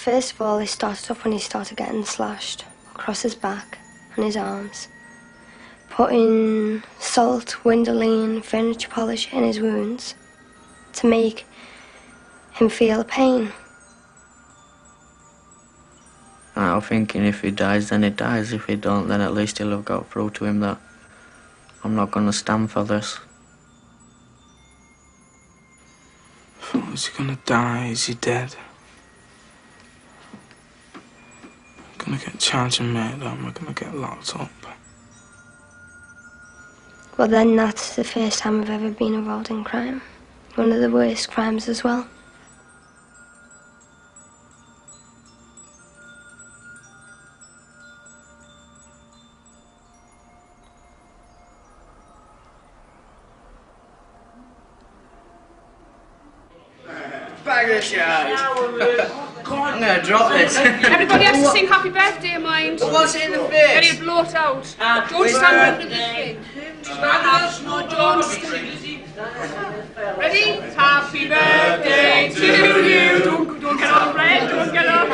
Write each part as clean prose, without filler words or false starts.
First of all, it started off when he started getting slashed across his back and his arms, putting salt, windoline, furniture polish in his wounds to make him feel the pain. I'm thinking if he dies, then he dies. If he don't, then at least he'll have got through to him that I'm not going to stand for this. Is he gonna die? Is he dead? Gonna get charged and murder, and we're gonna get locked up. Well, then that's the first time I've ever been involved in crime. One of the worst crimes as well. Bag of shots. I'm gonna drop this. Everybody has to sing happy birthday, mind. What's in the face? Ready to blow it out. Don't stand under the thing. No, don't stand. Ready? Happy birthday to you. Don't get on red, don't get on.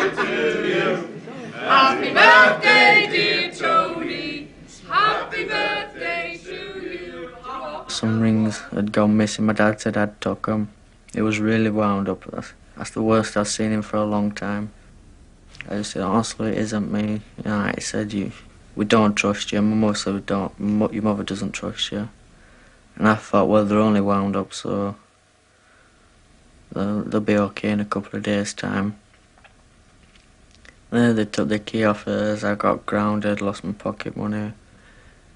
Happy birthday, dear Tony. Happy birthday to you. Some rings had gone missing. My dad said I'd took them. It was really wound up. That's the worst I've seen him for a long time. I just said, honestly, it isn't me. He said, we don't trust you. My mother said, we don't. Your mother doesn't trust you. And I thought, well, they're only wound up, so they'll be okay in a couple of days' time. And then they took the key off us. I got grounded, lost my pocket money.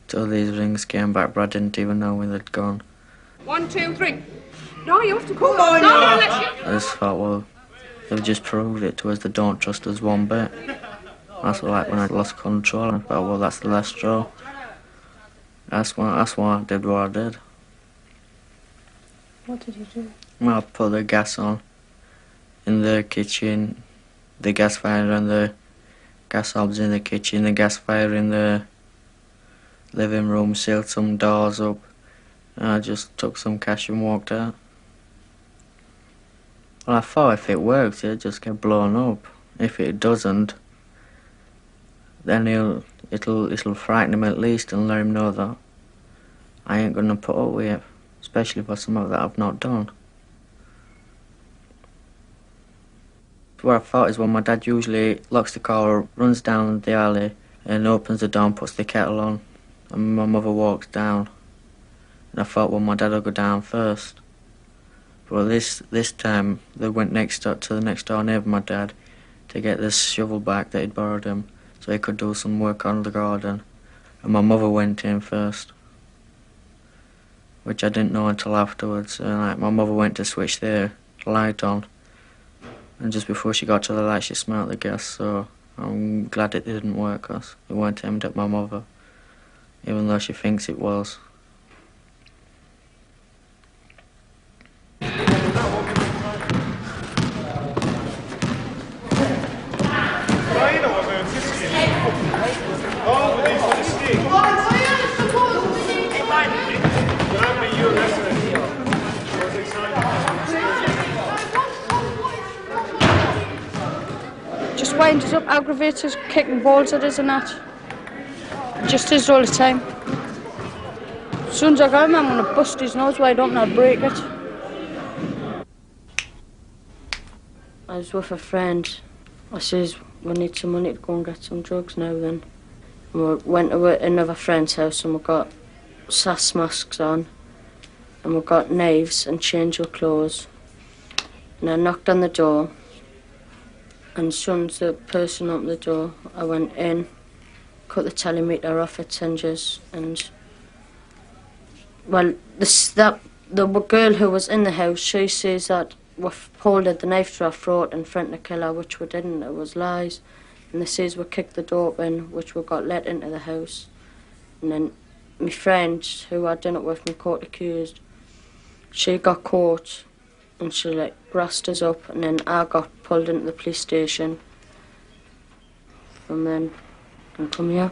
Till these rings came back, but I didn't even know where they'd gone. 1, 2, 3. No, you have to come on. No, I just thought, well, they've just proved it to us. They don't trust us one bit. That's like when I lost control. I thought, well, that's the last straw. That's why I did what I did. What did you do? Well, I put the gas on in the kitchen, the gas fire and the gas hobs in the kitchen, the gas fire in the living room, sealed some doors up. And I just took some cash and walked out. Well, I thought if it works, it'll just get blown up. If it doesn't, then it'll frighten him at least and let him know that I ain't gonna put up with it, especially for something that I've not done. What I thought is when my dad usually locks the car, runs down the alley and opens the door and puts the kettle on, and my mother walks down. And I thought, well, my dad will go down first. But this time, they went to the next door neighbour, my dad, to get this shovel back that he'd borrowed him, so he could do some work on the garden. And my mother went in first, which I didn't know until afterwards. And my mother went to switch the light on, and just before she got to the light, she smelled the gas. So I'm glad it didn't work, 'cause it weren't aimed at my mother, even though she thinks it was. Just wind us up, aggravators, kicking balls at us and that. Just does it all the time. As soon as I got him, I'm going to bust his nose wide open and I'll break it. I was with a friend. I says, we need some money to go and get some drugs now then. And we went to another friend's house and we got SAS masks on. And we got knives and changed our clothes. And I knocked on the door. And as soon as the person opened the door, I went in, cut the telemeter off its hinges, and well, the girl who was in the house, she says that we holded the knife to her throat and threatened to kill her, which we didn't. It was lies. And they says we kicked the door open, which we got let into the house. And then my friend, who I'd done it with, me court accused, she got caught. And she grassed us up, and then I got pulled into the police station. And then I come here.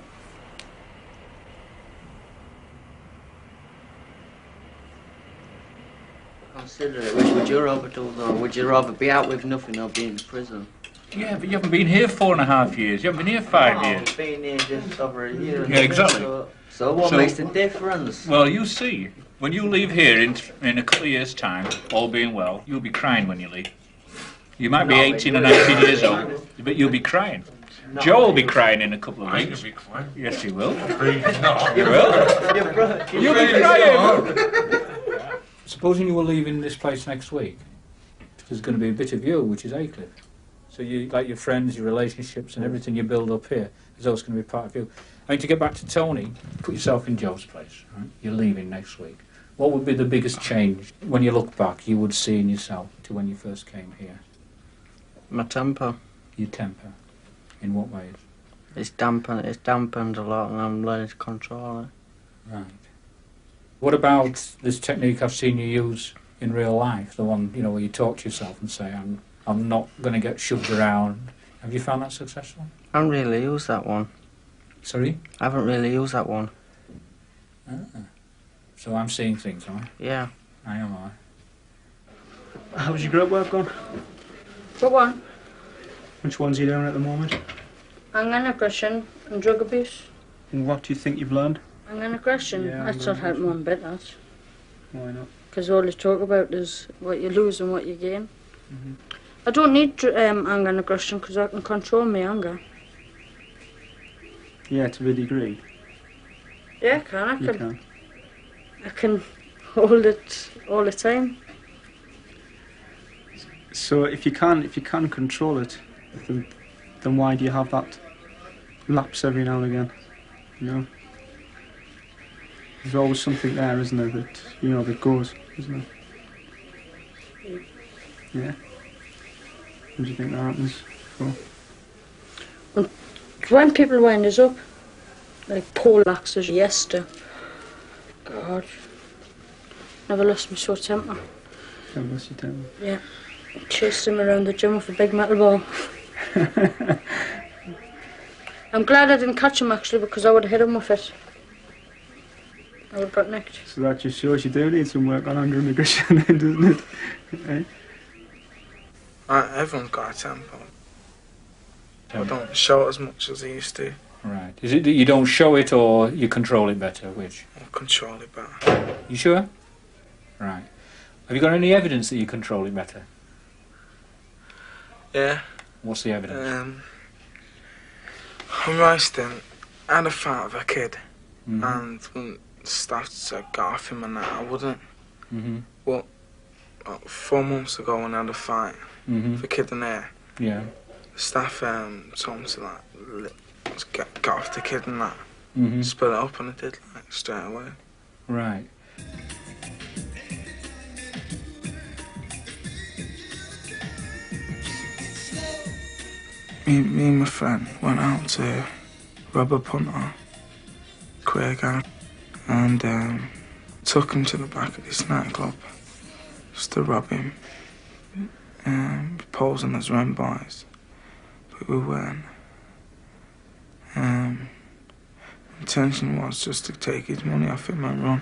Consider it. Which would you rather do though? Would you rather be out with nothing or be in prison? Yeah, but you haven't been here 4.5 years. You haven't been here 5 years. I've been here just over a year. Yeah, exactly. So what makes the difference? Well, you see, when you leave here in a couple of years' time, all being well, you'll be crying when you leave. You might be 18 or 19 years old, but you'll be crying. Joe will be crying in a couple of weeks. Yes, he will. You will. You'll be crying. Supposing you were leaving this place next week, there's going to be a bit of you, which is Aycliffe. So you, like your friends, your relationships and everything you build up here, is always going to be part of you. I mean, to get back to Tony, put yourself in Joe's place, right? You're leaving next week. What would be the biggest change, when you look back, you would see in yourself to when you first came here? My temper. Your temper? In what ways? It's dampened a lot and I'm learning to control it. Right. What about this technique I've seen you use in real life? The one, you know, where you talk to yourself and say, I'm not going to get shoved around. Have you found that successful? I haven't really used that one. Sorry? I haven't really used that one. Ah. So I'm seeing things, am I? Yeah. I am, I? How's your group work going? Good one. Which ones are you doing at the moment? Anger, aggression and drug abuse. And what do you think you've learned? Anger, aggression. Yeah, That's not helping one bit, that. Why not? Because all you talk about is what you lose and what you gain. Mm-hmm. I don't need anger and aggression because I can control my anger. Yeah, to a degree. Yeah, I can hold it all the time. So if you can control it, then why do you have that lapse every now and again? You know, there's always something there, isn't there? That that goes, isn't it? Yeah. What do you think that happens for? When people wind us up, like Polax as yesterday, God, never lost my short temper. Never lost your temper? Yeah. Chased him around the gym with a big metal ball. I'm glad I didn't catch him actually because I would have hit him with it. I would have got nicked. So that just shows you do need some work on anger and aggression then, doesn't it? Eh? Everyone's got a temper. I don't show it as much as I used to. Right. Is it that you don't show it or you control it better? Which? I control it better. You sure? Right. Have you got any evidence that you control it better? Yeah. What's the evidence? I'm roasting. I had a fight with a kid, Mm-hmm. and when staff said get off him and that, I wouldn't. Mm-hmm. Well, 4 months ago when I had a fight Mm-hmm. with a kid in there, Yeah. the staff told me to get off the kid and that, Mm-hmm. split it up, and I did straight away. Right. Me and my friend went out to rob a punter, queer guy, and took him to the back of this nightclub just to rob him, posing as rent boys, but we weren't. Intention was just to take his money off him and run,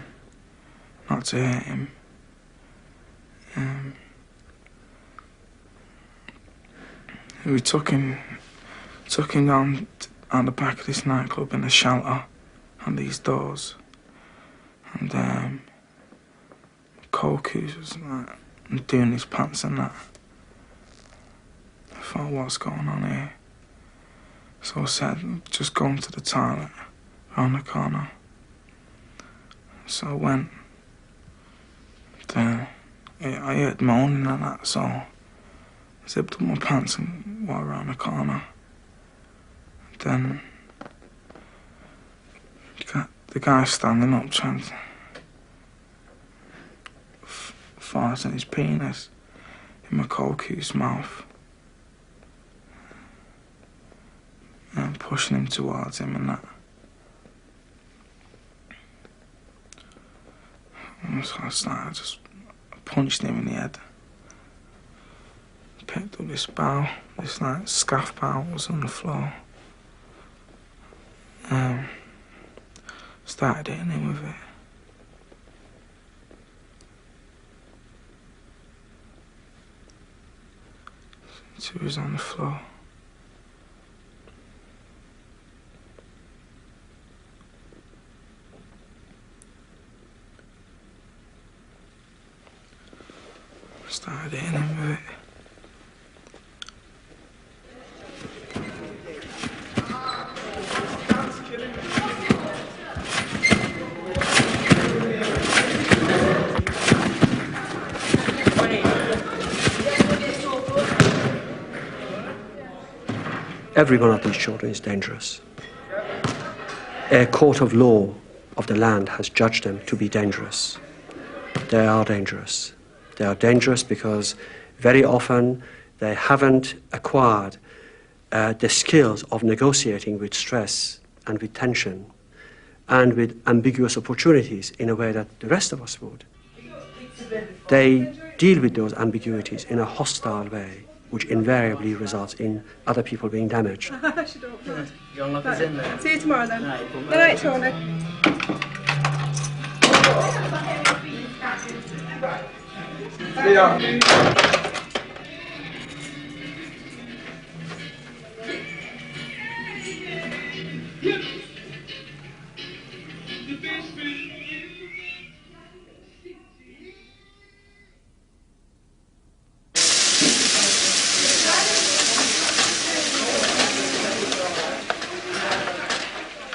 not to hurt him. We took him down on the back of this nightclub in a shelter on these doors, and Koku was doing his pants and that. I thought, what's going on here? So I said, just go into the toilet around the corner. So I went. I heard moaning and that, so I zipped up my pants and walked around the corner. Then the guy standing up trying to fasten his penis in my Koku's mouth and pushing him towards him and that. And so I just punched him in the head. Picked up this bow, this scaff bow was on the floor. Started hitting him with it. So he was on the floor. Started hitting him with it. Every one of these children is dangerous. A court of law of the land has judged them to be dangerous. They are dangerous. They are dangerous because very often they haven't acquired the skills of negotiating with stress and with tension and with ambiguous opportunities in a way that the rest of us would. They deal with those ambiguities in a hostile way, which invariably results in other people being damaged. John Locke is in there. See you tomorrow then. Good night, Tony.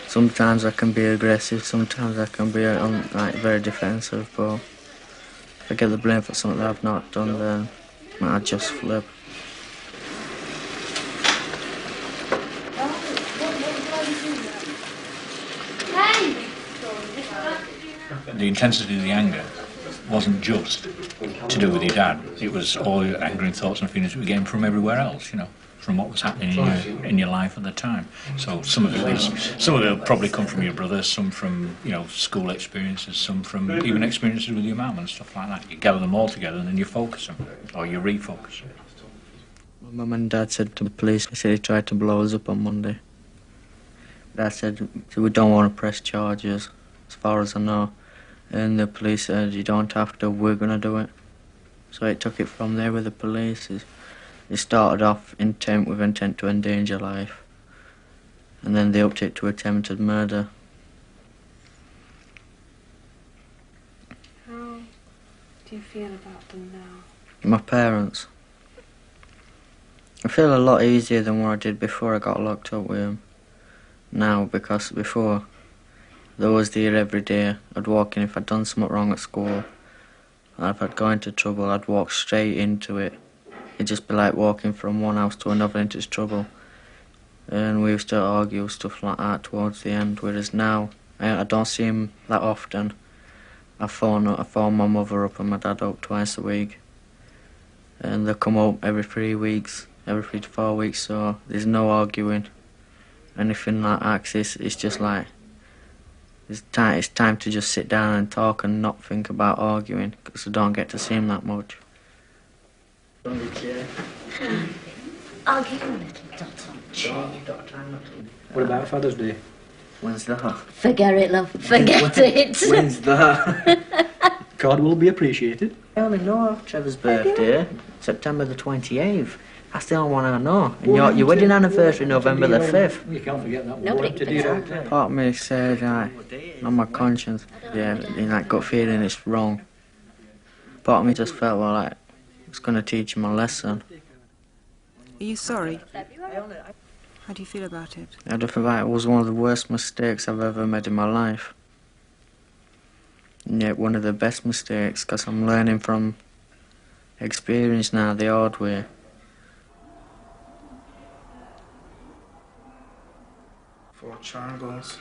Sometimes I can be aggressive, sometimes I can be very defensive, but if I get the blame for something that I've not done, then I just flip. The intensity of the anger wasn't just to do with your dad. It was all your anger and thoughts and feelings you were getting from everywhere else, you know, from what was happening in your life at the time. So some of it will probably come from your brother, some from, you know, school experiences, some from even experiences with your mum and stuff like that. You gather them all together and then you focus them, or you refocus them. My mum and dad said to the police, they said he tried to blow us up on Monday. Dad said, we don't want to press charges, as far as I know. And the police said, you don't have to, we're going to do it. So it took it from there with the police. It started off with intent to endanger life. And then they upped it to attempted murder. How do you feel about them now? My parents. I feel a lot easier than what I did before I got locked up with them. Now, because before, they was there every day. I'd walk in if I'd done something wrong at school. And if I'd got into trouble, I'd walk straight into it. It'd just be like walking from one house to another into trouble. And we used to argue stuff like that towards the end. Whereas now, I don't see him that often. I phone my mother up and my dad up twice a week. And they come up every 3 weeks, every 3 to 4 weeks, so there's no arguing. Anything like access, it's just like, it's time to just sit down and talk and not think about arguing, because I don't get to see him that much. I'll give you a little dot on chair. What about Father's Day? When's that? Forget it, love. Forget it. When's that? Card will be appreciated. I only know Trevor's birthday, September the 28th. That's the only one I know. And your wedding anniversary, November the 5th. You can't forget that one. Nobody Part of me said, on my conscience, yeah, in that gut feeling it's wrong. Part of me just felt like it's going to teach him a lesson. Are you sorry? How do you feel about it? I just feel like it was one of the worst mistakes I've ever made in my life. And yet one of the best mistakes, because I'm learning from experience now the hard way. 4 triangles.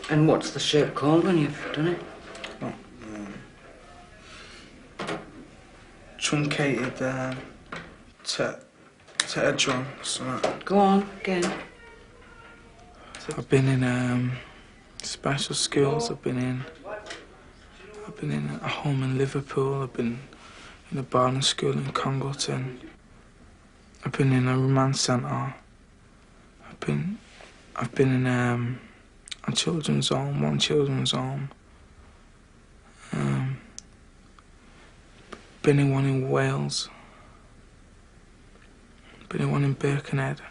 And what's the shape called when you've done it? Truncated tetrahedron. Go on, again. I've been in special schools. I've been in a home in Liverpool. I've been in a boarding school in Congleton. I've been in a remand centre. I've been in a children's home, one children's home. Been in one in Wales. Been in one in Birkenhead.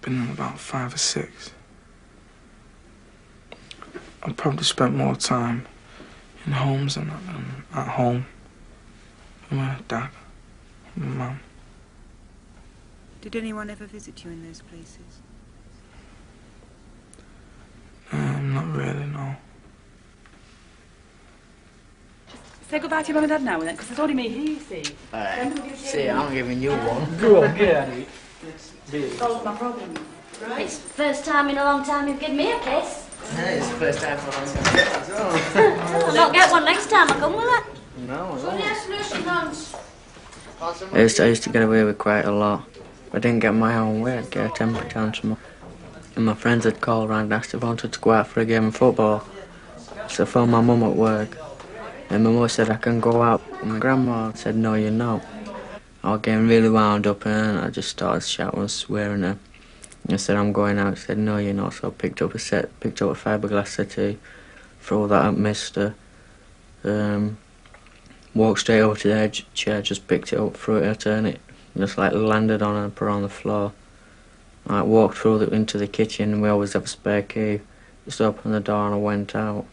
Been in about 5 or 6. I'd probably spend more time in homes than at home with my dad and my mum. Did anyone ever visit you in those places? Not really, no. Say goodbye to your mum and dad now, then, because there's only me here, you see. See, I'm giving you one. Go on, yeah. Solves my problem. Right. It's the first time in a long time you've given me a kiss. Yeah, it's the first time for a long time as well. I'll not get one next time I come with it. No, No. I used to get away with quite a lot. If I didn't get my own way, I'd get a temper tantrum. And my friends had called around and asked if I wanted to go out for a game of football. So I phoned my mum at work. And my mum said I can go out. And my grandma said, no, you're not. I was getting really wound up and I just started shouting and swearing at her. I said, I'm going out. She said, no, you're not. So I picked up a fiberglass settee, threw that at Mister. Walked straight over to the edge chair, just picked it up, threw it at her, and it just like landed on her and put her on the floor. I walked through into the kitchen, and we always have a spare key. Just opened the door and I went out.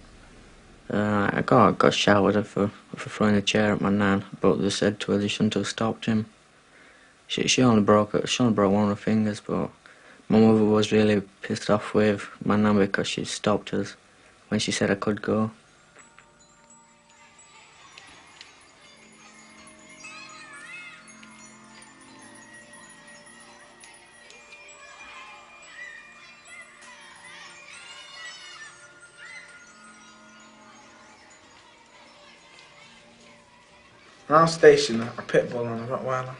I got shouted at for throwing a chair at my nan, but they said to her they shouldn't have stopped him. She only broke one of her fingers, but my mother was really pissed off with my nan because she stopped us when she said I could go. Around station, a pit bull and a Rottweiler.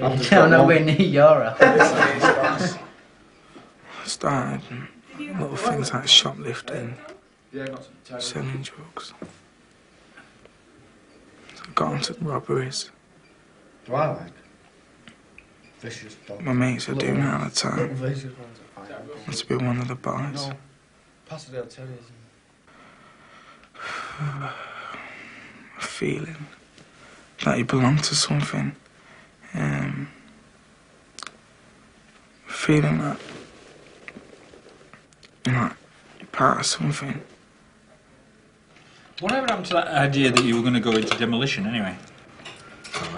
I'm nowhere near your house. Started little things like shoplifting, selling drugs. So I got onto robberies. My mates are doing it at the time. Must be one of the boys. A feeling that you belong to something. Feeling that you're part of something. Whatever happened to that idea that you were going to go into demolition anyway?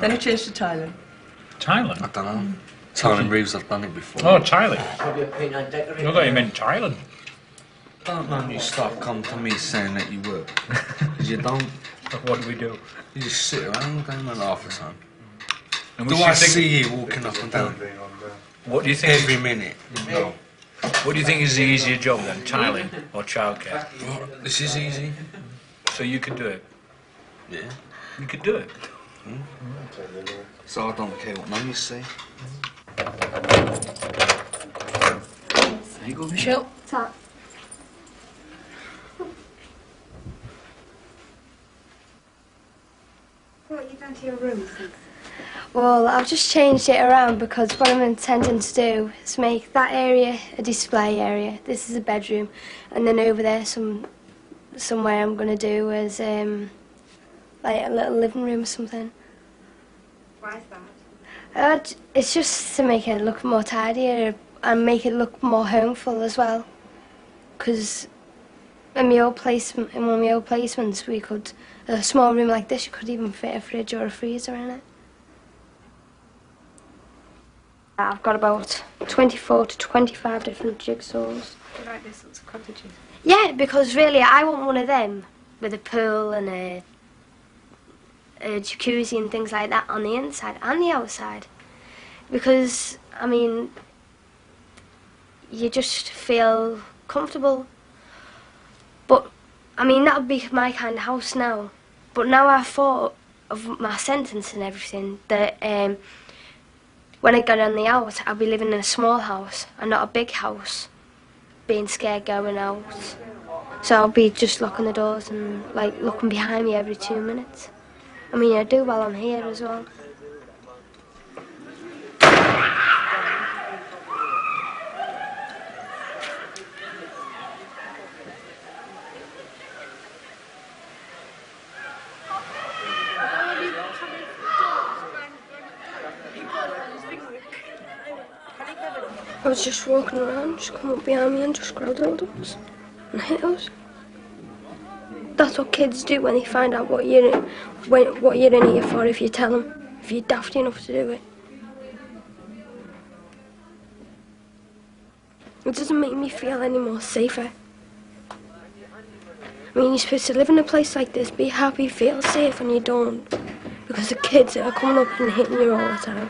Then it changed to Thailand. Thailand? I don't know. Thailand Reeves, I've done it before. Oh, Thailand. I thought you meant Thailand. Don't know you start coming to me saying that you work. Because you don't. What do we do? You just sit around going on half the time. And do I see you walking up and down? What do you think? Every minute. No. What do you think is the easier job then, tiling or childcare? Well, this is easy. So you could do it? Yeah. You could do it? So I don't care what name you see. There you go, Michelle. Tap. What have you done to your room since? Well, I've just changed it around because what I'm intending to do is make that area a display area. This is a bedroom, and then over there somewhere I'm going to do is like a little living room or something. Why is that? It's just to make it look more tidier and make it look more homeful as well. Because in one of my old placements, we could, a small room like this, you could even fit a fridge or a freezer in it. I've got about 24 to 25 different jigsaws. Do you like these sorts of cottages? Yeah, because really I want one of them with a pool and a jacuzzi and things like that on the inside and the outside. Because, I mean, you just feel comfortable. But, I mean, that would be my kind of house now. But now I've thought of my sentence and everything, that when I get on the out, I'll be living in a small house and not a big house, being scared going out. So I'll be just locking the doors and like looking behind me every 2 minutes. I mean, I do while I'm here as well. I was just walking around, just come up behind me and just grabbed all those and hit us. That's what kids do when they find out what you're in here for, if you tell them, if you're daft enough to do it. It doesn't make me feel any more safer. I mean, you're supposed to live in a place like this, be happy, feel safe, and you don't. Because the kids are coming up and hitting you all the time.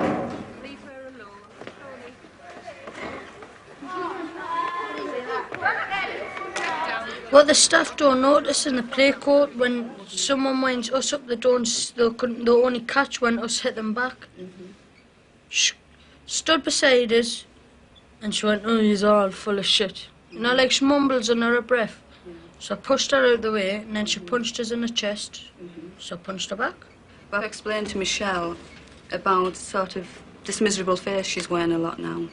What the staff don't notice in the play court, when someone winds us up, they'll only catch when us hit them back. She stood beside us and she went, "Oh, he's all full of shit." You know, like she mumbles under her breath. So I pushed her out of the way and then she punched us in the chest. So I punched her back. I've explained to Michelle about sort of this miserable face she's wearing a lot now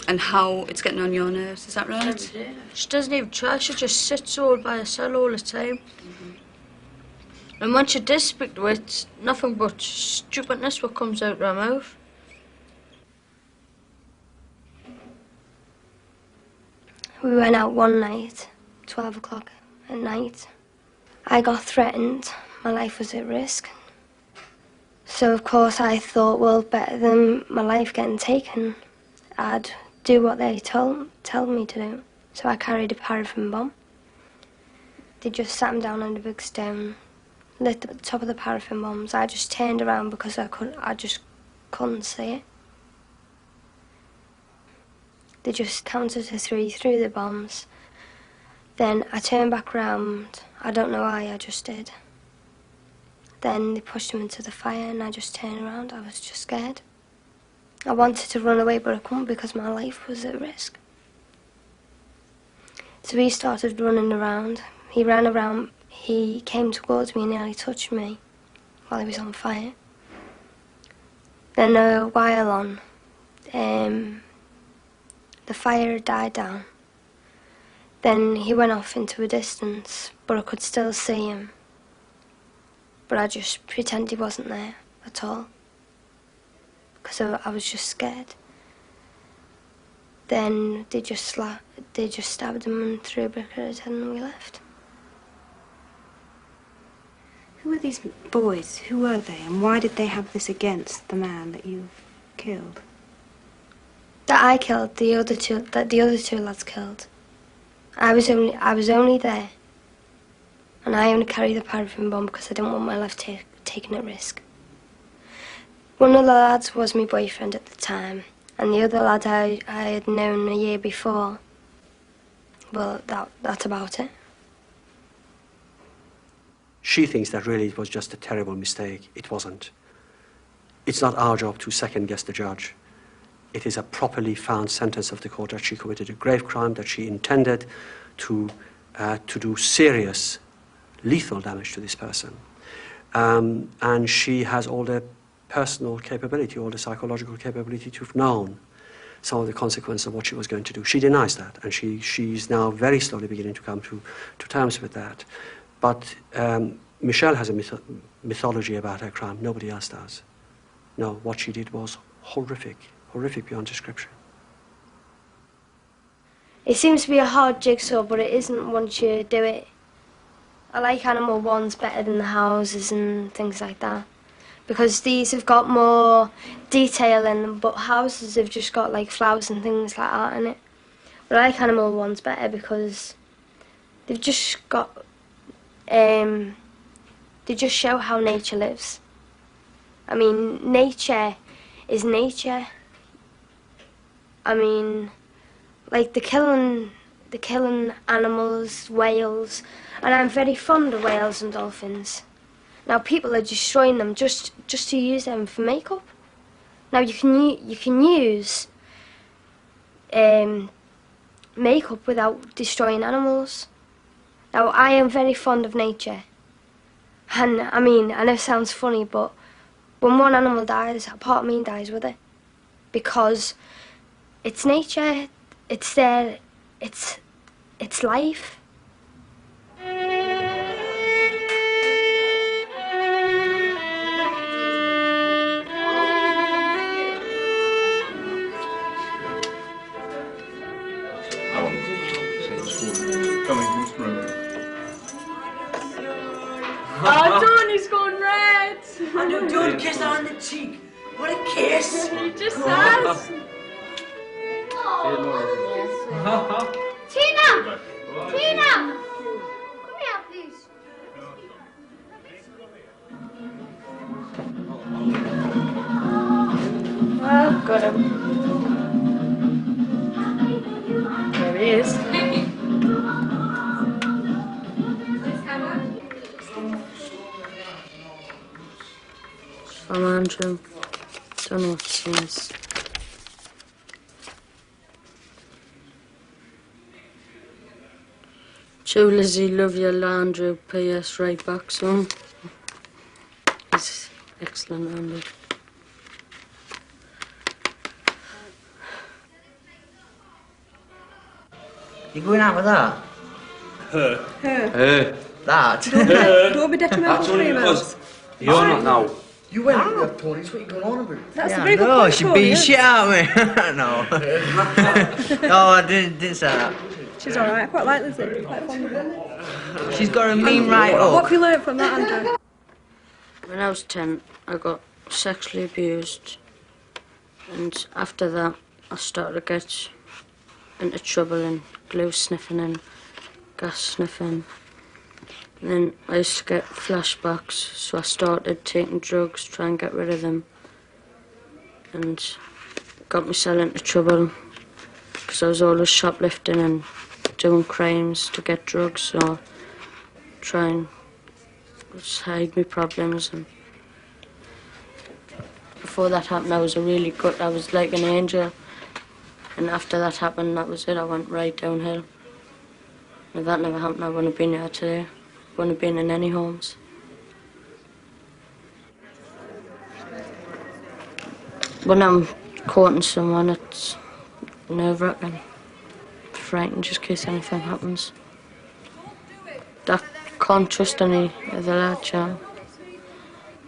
and how it's getting on your nerves. Is that right? She doesn't even try, she just sits all by herself all the time. And when she does speak to it, it's nothing but stupidness what comes out of her mouth. We went out one night, 12 o'clock at night. I got threatened, my life was at risk. So of course I thought, well, better than my life getting taken, I'd do what they tell me to do. So I carried a paraffin bomb. They just sat me down on a big stone, lit the top of the paraffin bombs. I just turned around because I just couldn't see it. They just counted to 3, threw the bombs. Then I turned back round. I don't know why, I just did. Then they pushed him into the fire and I just turned around. I was just scared. I wanted to run away, but I couldn't because my life was at risk. So he started running around. He ran around. He came towards me and nearly touched me while he was on fire. Then a while on, the fire had died down. Then he went off into a distance, but I could still see him. But I just pretended he wasn't there at all, because I was just scared. Then they just stabbed him and threw a brick at his head and we left. Who were these boys? Who were they, and why did they have this against the man that you killed? That I killed, the other two lads killed. I was only there, and I only carried the paraffin bomb because I didn't want my life taken at risk. One of the lads was my boyfriend at the time, and the other lad I had known a year before. Well, that's about it. She thinks that really it was just a terrible mistake. It wasn't. It's not our job to second-guess the judge. It is a properly found sentence of the court that she committed a grave crime, that she intended to do serious, lethal damage to this person. And she has all the personal capability, all the psychological capability to have known some of the consequences of what she was going to do. She denies that, and she's now very slowly beginning to come to terms with that. But Michelle has a mythology about her crime. Nobody else does. No, what she did was horrific. Horrific beyond description. It seems to be a hard jigsaw, but it isn't once you do it. I like animal ones better than the houses and things like that, because these have got more detail in them, but houses have just got like flowers and things like that in it. But I like animal ones better because they've just got, they just show how nature lives. I mean, nature is nature. I mean, like the killing animals, whales, and I'm very fond of whales and dolphins. Now people are destroying them just to use them for makeup. Now you can use makeup without destroying animals. Now I am very fond of nature, and I mean, I know it sounds funny, but when one animal dies, a part of me dies with it, because it's nature, it's there, it's life. Come in this room. No, don't kiss her on the cheek. What a kiss! He just says. Tina! Tina! Come here, please. Oh, got him. There he is. From Andrew. Don't know what it says. To Lizzie, love you, Andrew. P.S. right back soon. He's excellent, Andy. You going out with that? Her. Her. That? Don't be detrimental That's only females. because you're not now. You went with Tony's, what are you going on about? That's yeah, a very good no, point, she Tony, beat yeah. shit out of me. No. No, I didn't say that. She's alright, I quite like Lizzie. Quite fond of her. She's got a mean right up. What have you learned from that, Andrew? When I was 10, I got sexually abused. And after that, I started to get into trouble and glue sniffing and gas sniffing. And then I used to get flashbacks, so I started taking drugs to try and get rid of them. And got myself into trouble because I was always shoplifting and doing crimes to get drugs, so try and just hide my problems. And before that happened, I was really good. I was like an angel. And after that happened, that was it. I went right downhill. If that never happened, I wouldn't have been here today. Wouldn't have been in any homes. When I'm courting someone, it's nerve-wracking, frightened just in case anything happens. I can't trust any of the lads, yeah.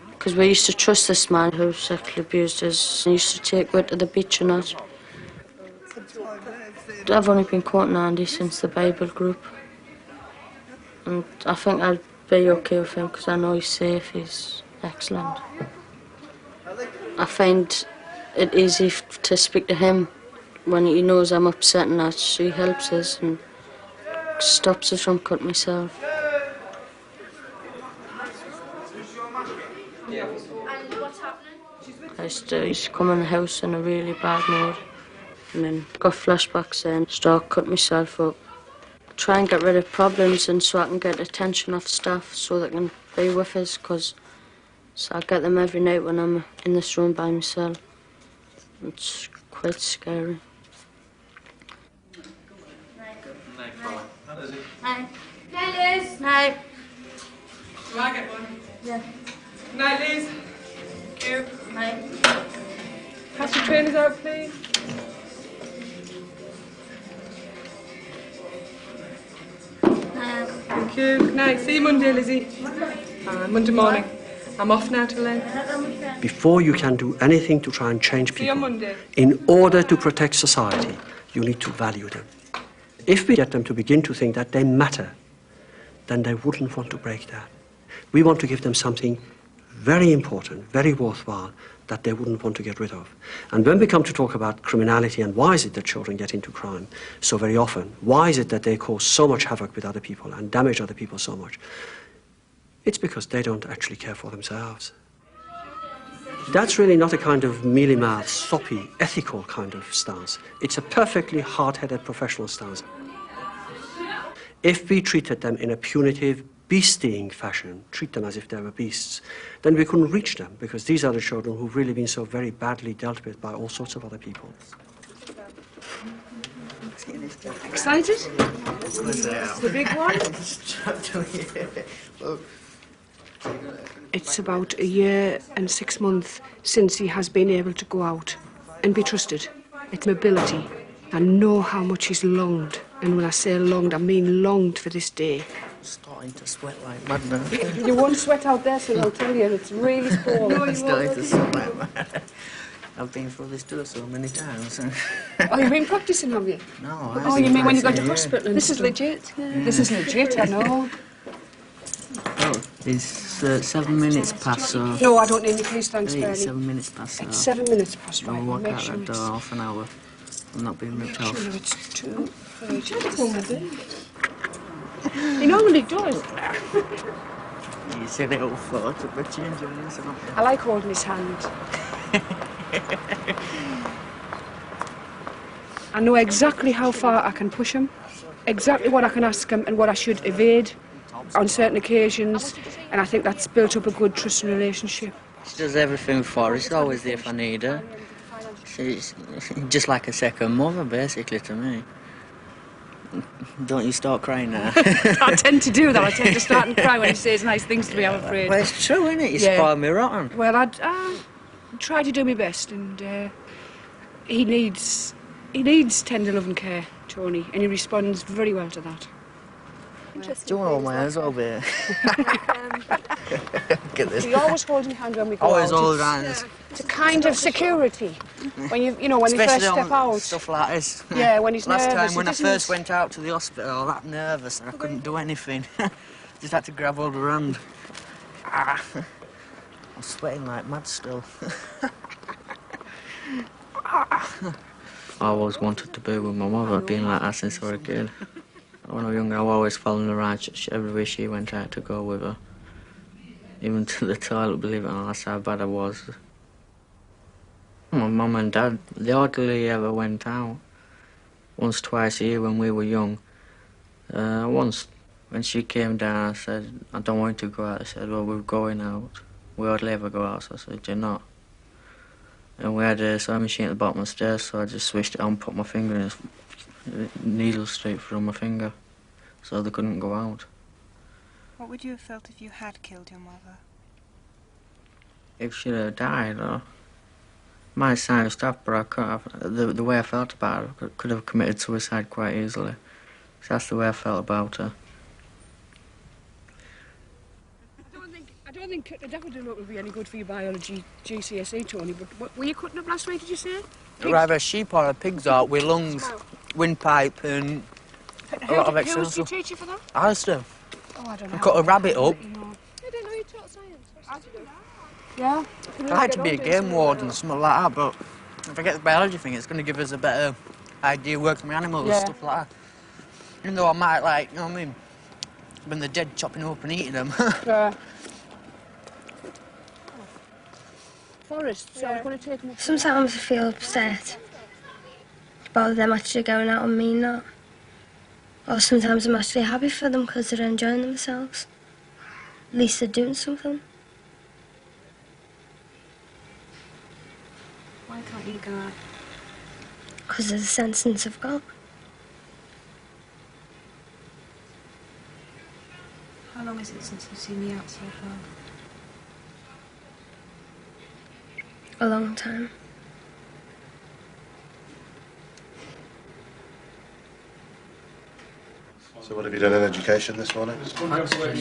Because we used to trust this man who sexually abused us and used to take her to the beach and that. I've only been courting Andy since the Bible group. And I think I'll be okay with him because I know he's safe, he's excellent. I find it easy to speak to him when he knows I'm upset and that, so he helps us and stops us from cutting myself. I used to come in the house in a really bad mood and then got flashbacks and start cutting myself up. Try and get rid of problems and so I can get attention off staff so they can be with us, because so I get them every night when I'm in this room by myself. It's quite scary. Night. Night, Liz. Night. Do I get one? Yeah. Night, Liz. Thank you. Night. Pass your trainers out, please. Thank you. Good night. See you Monday, Lizzie. Monday morning. I'm off now till then. Before you can do anything to try and change See you on people, Monday. in order to protect society, you need to value them. If we get them to begin to think that they matter, then they wouldn't want to break that. We want to give them something very important, very worthwhile, that they wouldn't want to get rid of. And when we come to talk about criminality and why is it that children get into crime so very often, why is it that they cause so much havoc with other people and damage other people so much, it's because they don't actually care for themselves. That's really not a kind of mealy-mouthed, soppy, ethical kind of stance. It's a perfectly hard-headed professional stance. If we treated them in a punitive, beastying fashion, treat them as if they were beasts, then we couldn't reach them, because these are the children who've really been so very badly dealt with by all sorts of other people. Excited? The big one? It's about a year and 6 months since he has been able to go out and be trusted. It's mobility. I know how much he's longed. And when I say longed, I mean longed for this day. Starting to sweat like madness. You won't sweat out there, so I'll tell you, it's really cold. I'm starting to sweat like mad. I've been through this door so many times. Oh, you've been practising, have you? No, Oh, you mean when you go to practising, hospital? This is legit. Yeah. This is legit, I know. Oh, it's It's 7 minutes past, so... No, I don't need any please, thanks, Bernie. It's 7 minutes past, so... It's 7 minutes past, right? I'll walk Make out sure that door it's... half an hour. I'm not being ripped off. Sure it's 2:30. He normally does. You see little foot of the changing this, haven't you? I like holding his hand. I know exactly how far I can push him, exactly what I can ask him and what I should evade on certain occasions, and I think that's built up a good trusting relationship. She does everything for us. She's always there if I need her. She's just like a second mother, basically, to me. Don't you start crying now? I tend to do that. I tend to start and cry when he says nice things to me, I'm afraid. Well, it's true, isn't it? You spoil me rotten. Well, I try to do my best, and he needs tender love and care, Tony, and he responds very well to that. Do you want to hold my hands over here? Get this. We always hold your hand when we go always out. hold hands. It's a kind of security when you know when Especially you first step out. Stuff like this. Yeah, when he's Last nervous. time when I first went out to the hospital, I was that nervous and I couldn't do anything. Just had to grab hold of her hand. I'm sweating like mad still. I always wanted to be with my mother, being like that since I was a kid. When I was younger, I always followed her around everywhere she went out to go with her. Even to the toilet, believe it or not, that's how bad I was. My mum and dad, they hardly ever went out. Once, twice a year when we were young. Once, when she came down, I said, I don't want you to go out. They said, well, we're going out. We hardly ever go out, so I said, you're not. And we had a sewing machine at the bottom of the stairs, so I just switched it on, put my finger in, needle straight through my finger, so they couldn't go out. What would you have felt if you had killed your mother? If she'd have died, or... Might sound stuff, but I could have, the way I felt about her, I could have committed suicide quite easily. So that's the way I felt about her. I don't think the daffodil nut would be any good for your biology GCSE, Tony, but what were you cutting up last week, did you say? Rather a sheep or a pig's heart with lungs, windpipe and a lot of Who extra was your stuff. teacher for that? Alistair. Oh, I don't know. I cut a rabbit up. I didn't know you taught science. Yeah. I'd like to be a game warden, something like that, but if I get the biology thing, it's going to give us a better idea working with animals, stuff like that. Even though I might, like, you know what I mean, when they're dead, chopping them up and eating them. Yeah. Forrest, so I'm going to take them up. Sometimes I feel upset about them actually going out and me not. Or sometimes I'm actually happy for them because they're enjoying themselves. At least they're doing something. Why can't you go out? Because of the sentence I've got. How long is it since you've seen me out so far? A long time. So what have you done in education this morning?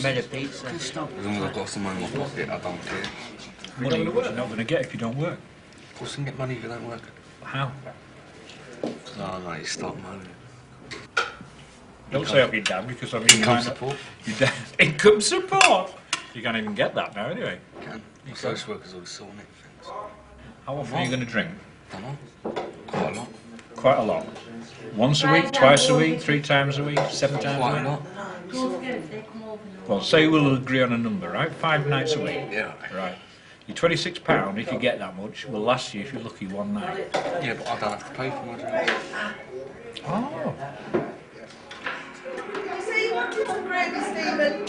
Made a pizza. As long as I've got some money in my pocket, I don't care. Money you're not going to get if you don't work. Of course I can get money if you don't work. How? No, you start money. Don't say I'll be damned because I mean... Income support? Income support? You can't even get that now anyway. You can. Social workers always sorting it things. How often are you going to drink? Don't know. Quite a lot. Quite a lot. Once a week, twice a week, 3 times a week, 7 times Quite a a week? lot. Well, say we'll agree on a number, right? 5 nights a week. Yeah. Right. Your £26, if you get that much, will last you, if you're lucky, 1 night. Yeah, but I don't have to pay for my drinks. Oh. You say you wanted some gravy, Stephen?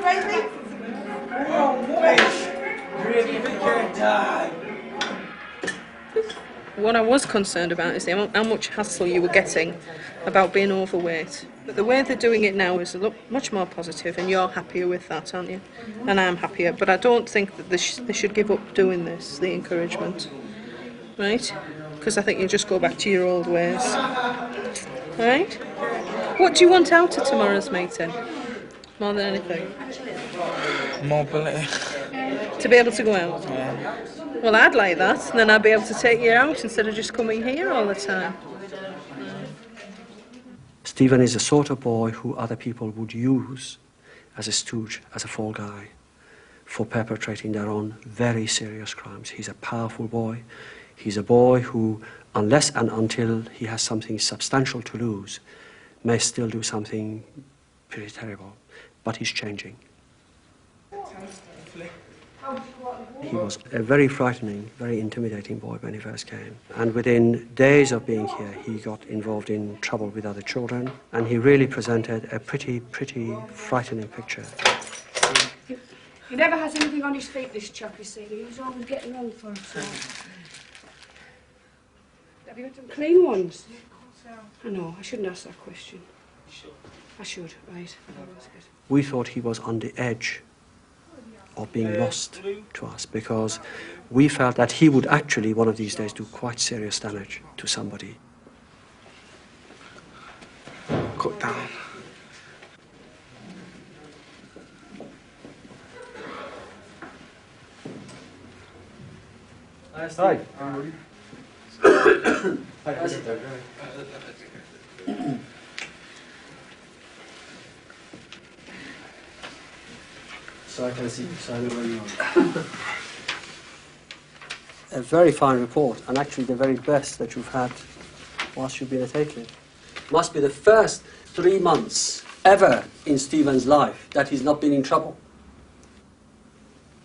Gravy? Oh, wait. Gravy for your time. What I was concerned about is how much hassle you were getting about being overweight. But the way they're doing it now is much more positive, and you're happier with that, aren't you? And I'm happier. But I don't think that they should give up doing this, the encouragement. Right? Because I think you'll just go back to your old ways. Right? What do you want out of tomorrow's meeting? More than anything? Mobility. To be able to go out? Yeah. Well, I'd like that, and then I'd be able to take you out instead of just coming here all the time. Stephen is the sort of boy who other people would use as a stooge, as a fall guy. for perpetrating their own very serious crimes. He's a powerful boy. He's a boy who, unless and until he has something substantial to lose, may still do something pretty terrible. But he's changing. He was a very frightening, very intimidating boy when he first came. And within days of being here, he got involved in trouble with other children, and he really presented a pretty frightening picture. He never has anything on his feet, this chap, you see. He was always getting on for himself. Have you got some clean ones? I know, I shouldn't ask that question. I should, right. We thought he was on the edge of being lost to us, because we felt that he would actually one of these days do quite serious damage to somebody. Cut down. Hi. So I can see, so I know where you are. A very fine report, and actually the very best that you've had whilst you've been at Aycliffe. Must be the first 3 months ever in Stephen's life that he's not been in trouble.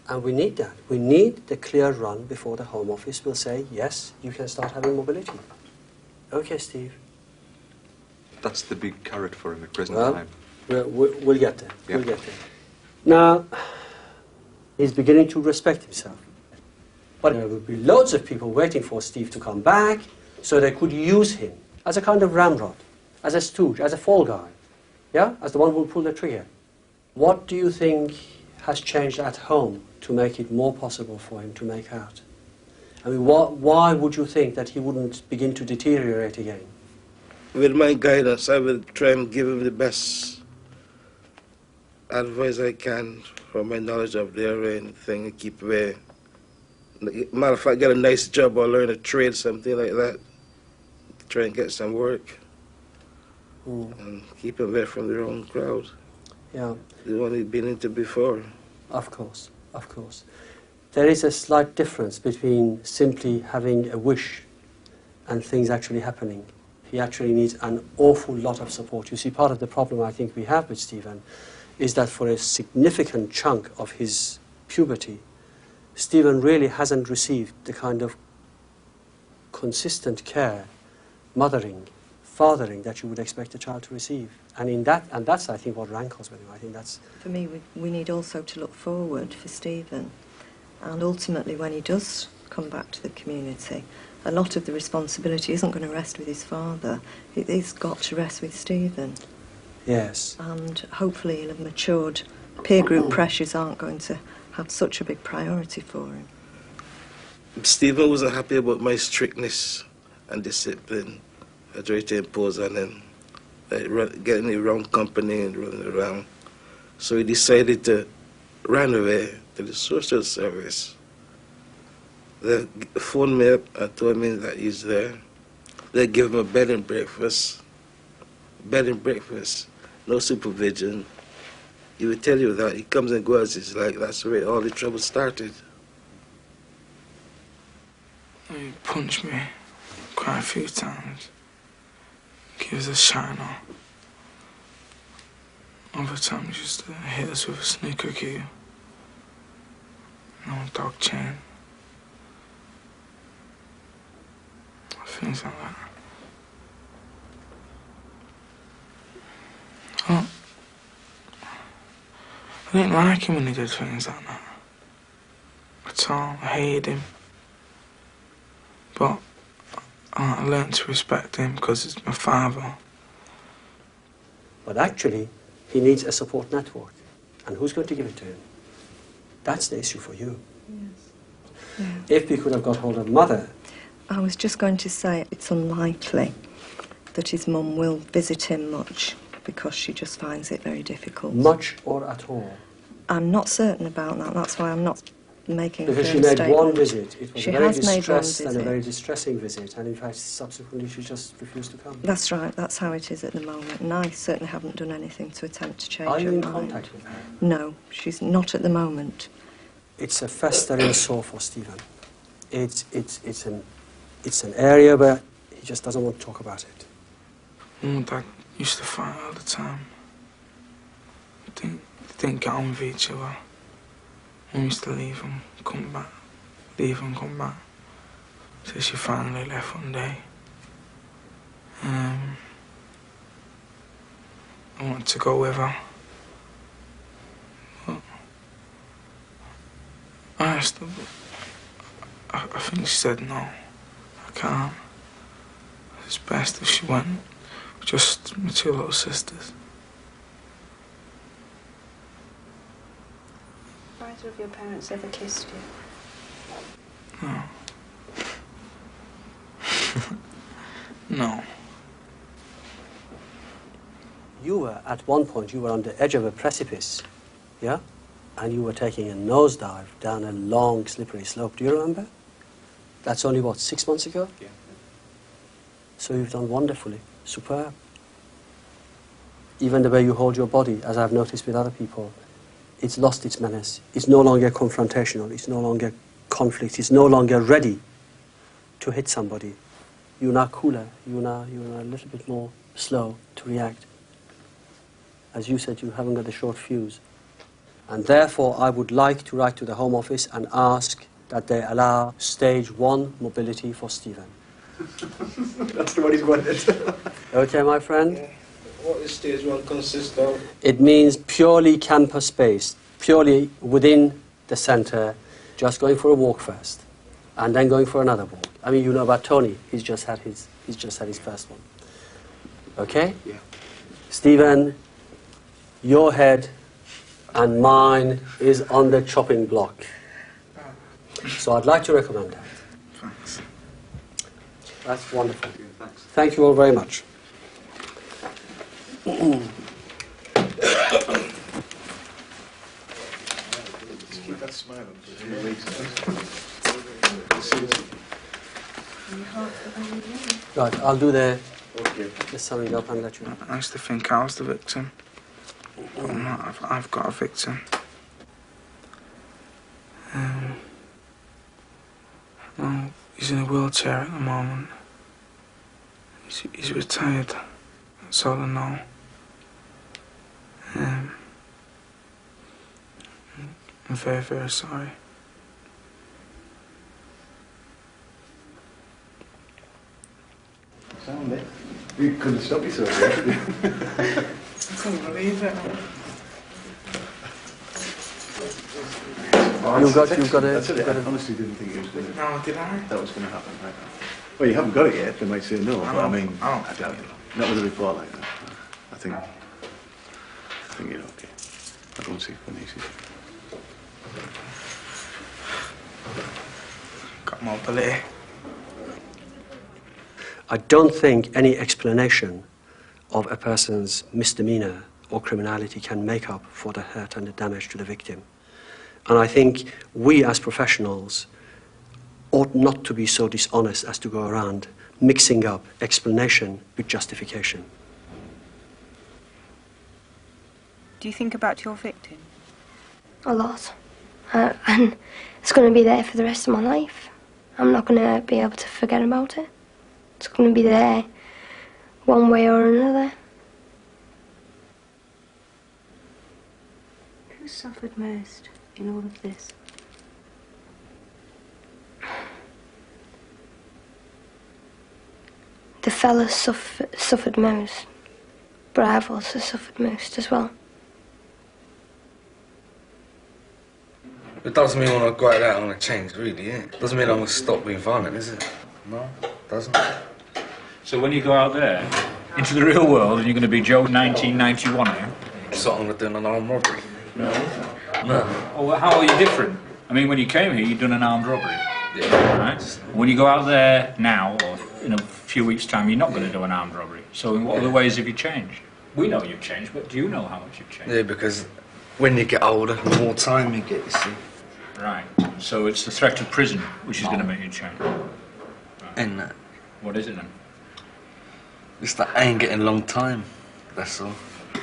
And we need that. We need the clear run before the Home Office will say, yes, you can start having mobility. Okay, Steve. That's the big carrot for him at present time. We'll get there. Yeah. We'll get there. Now, he's beginning to respect himself. But there will be loads of people waiting for Steve to come back so they could use him as a kind of ramrod, as a stooge, as a fall guy, yeah? As the one who will pull the trigger. What do you think has changed at home to make it more possible for him to make out? I mean, why would you think that he wouldn't begin to deteriorate again? With my guidance, I will try and give him the best advice I can from my knowledge of the area and thing, and keep away. Matter of fact, get a nice job or learn a trade, something like that. Try and get some work. And keep away from the wrong crowd. Yeah. The one he'd been into before. Of course, of course. There is a slight difference between simply having a wish and things actually happening. He actually needs an awful lot of support. You see, part of the problem I think we have with Stephen is that for a significant chunk of his puberty, Stephen really hasn't received the kind of consistent care, mothering, fathering that you would expect a child to receive. And that's, I think, what rankles with him. I think that's... For me, we need also to look forward for Stephen. And ultimately, when he does come back to the community, a lot of the responsibility isn't going to rest with his father. It's got to rest with Stephen. Yes. And hopefully he'll have matured. Peer group pressures aren't going to have such a big priority for him. Stephen wasn't happy about my strictness and discipline I tried to impose on him, like getting the wrong company and running around. So he decided to run away to the social service. They phoned me up and told me that he's there. They give him a bed and breakfast. Bed and breakfast, no supervision. He would tell you that he comes and goes. It's like that's where all the trouble started. He punched me quite a few times. Gives us a shiner. Other times he used to hit us with a snooker cue. No dog chain. Things like that. Oh. I didn't like him when he did things like that. At all. I hated him. But I learned to respect him because it's my father. But actually, he needs a support network. And who's going to give it to him? That's the issue for you. Yes. Yeah. If we could have got hold of Mother... I was just going to say it's unlikely that his mum will visit him much because she just finds it very difficult. Much or at all? I'm not certain about that. That's why I'm not making because a she firm made one statement. visit. It was she a very has made one distressed visit. and a very distressing visit, and in fact, subsequently, she just refused to come. That's right. That's how it is at the moment, and I certainly haven't done anything to attempt to change her Are you in mind. contact with her? No, she's not at the moment. It's a festering sore for Stephen. It's an area where he just doesn't want to talk about it. Mum and Dad used to fight all the time. They didn't get on with each other. Mum used to leave and come back, leave and come back. So she finally left one day. I wanted to go with her. But I asked her, but I think she said no, I can't. It's best if she went with just my two little sisters. Have either of your parents ever kissed you? No. No. You were, at one point, you were on the edge of a precipice, yeah? And you were taking a nosedive down a long, slippery slope. Do you remember? That's only, what, 6 months ago? Yeah. So you've done wonderfully. Superb. Even the way you hold your body, as I've noticed with other people, it's lost its menace. It's no longer confrontational. It's no longer conflict. It's no longer ready to hit somebody. You're now cooler. You're now a little bit more slow to react. As you said, you haven't got the short fuse. And therefore, I would like to write to the Home Office and ask that they allow stage 1 mobility for Stephen. That's what he's wanted. Okay, my friend? Yeah. What does stage 1 consist of? It means purely campus-based, purely within the centre, just going for a walk first, and then going for another walk. I mean, you know about Tony. He's just had his first one. Okay? Yeah. Stephen, your head and mine is on the chopping block. So I'd like to recommend that. Thanks. That's wonderful. Thank you all very much. Keep that smile on for a few weeks. Right, I'll do the summing up and let you know. I used to think I was the victim. But I'm not. I've got a victim. Well, he's in a wheelchair at the moment. He's retired. That's all I know. I'm very, very sorry. Sound it. You couldn't stop yourself, could you? I couldn't believe it. You've got a... That's it. I honestly didn't think it was going to... No, did I? That was going to happen. Right? Well, you haven't got it yet. They might say no, but I mean, I doubt it. Not with a report like that. I think you're okay. I don't see when he sees Got mobility. I don't think any explanation of a person's misdemeanor or criminality can make up for the hurt and the damage to the victim. And I think we as professionals ought not to be so dishonest as to go around mixing up explanation with justification. Do you think about your victim? A lot. And it's going to be there for the rest of my life. I'm not going to be able to forget about it. It's going to be there one way or another. Who suffered most in all of this? The fella suffered most, but I've also suffered most as well. It doesn't mean when I go out there I'm going to change, really, yeah? It doesn't mean I'm going to stop being violent, is it? No, it doesn't. So when you go out there into the real world and you're going to be Joe 1991, are you? So I'm going to do an armed robbery. No. No. Oh, well, how are you different? I mean, when you came here, you'd done an armed robbery. Yeah. Right? When you go out there now, or in a few weeks' time, you're not going to do an armed robbery. So in what other ways have you changed? We know you've changed, but do you know how much you've changed? Yeah, because when you get older, the more time you get, you see. Right. So it's the threat of prison which is going to make you change. Right. And what is it then? It's that I ain't getting long time, that's all.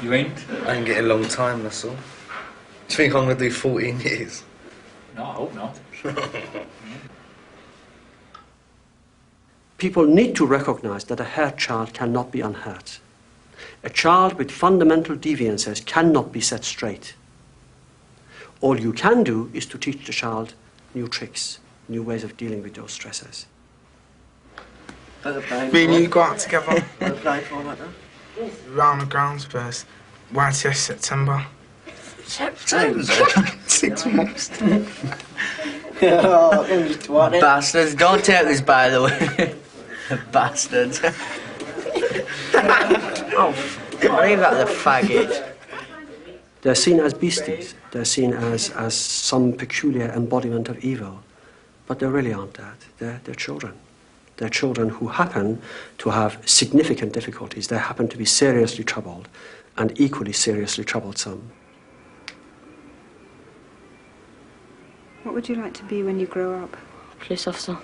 You ain't? I ain't getting long time, that's all. Do you think I'm going to do 14 years? No, I hope not. People need to recognize that a hurt child cannot be unhurt. A child with fundamental deviances cannot be set straight. All you can do is to teach the child new tricks, new ways of dealing with those stresses. Me and you go out together. Round the grounds first. YTS September. September? 6 months. Bastards, don't take this, by the way. Bastards. Oh, leave that the faggot. They're seen as beasties. They're seen as some peculiar embodiment of evil. But they really aren't that. They're children. They're children who happen to have significant difficulties. They happen to be seriously troubled and equally seriously troublesome. What would you like to be when you grow up? Police officer.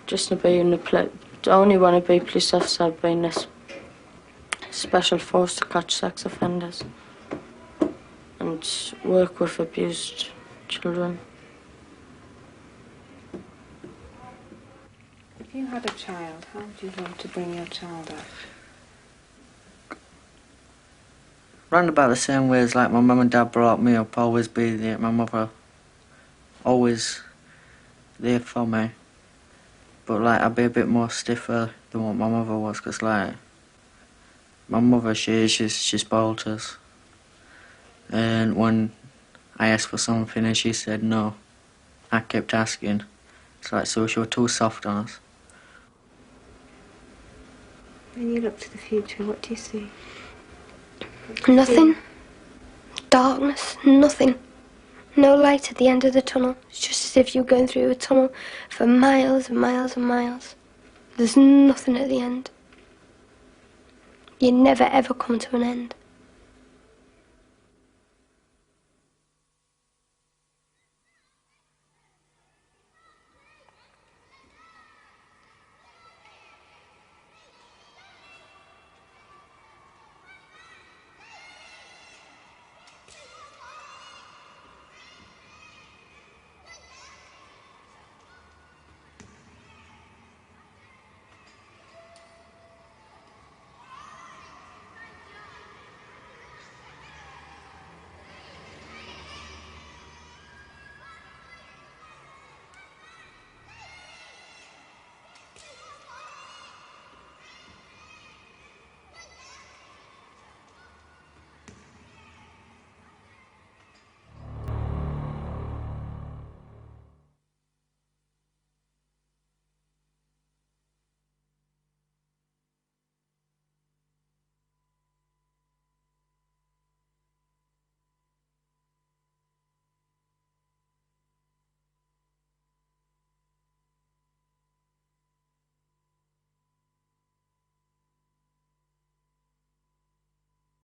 Just to be in the police. I only want to be police officer. I'd be in this special force to catch sex offenders and work with abused children. If you had a child, how would you want to bring your child up? Round about the same way as like my mum and dad brought me up, always be there. My mother always there for me. But like I'd be a bit more stiffer than what my mother was, because like my mother, she spoiled us. And when I asked for something and she said no, I kept asking. It's like, so she was too soft on us. When you look to the future, what do you see? Nothing. Darkness. Nothing. No light at the end of the tunnel. It's just as if you're going through a tunnel for miles and miles and miles. There's nothing at the end. You never ever come to an end.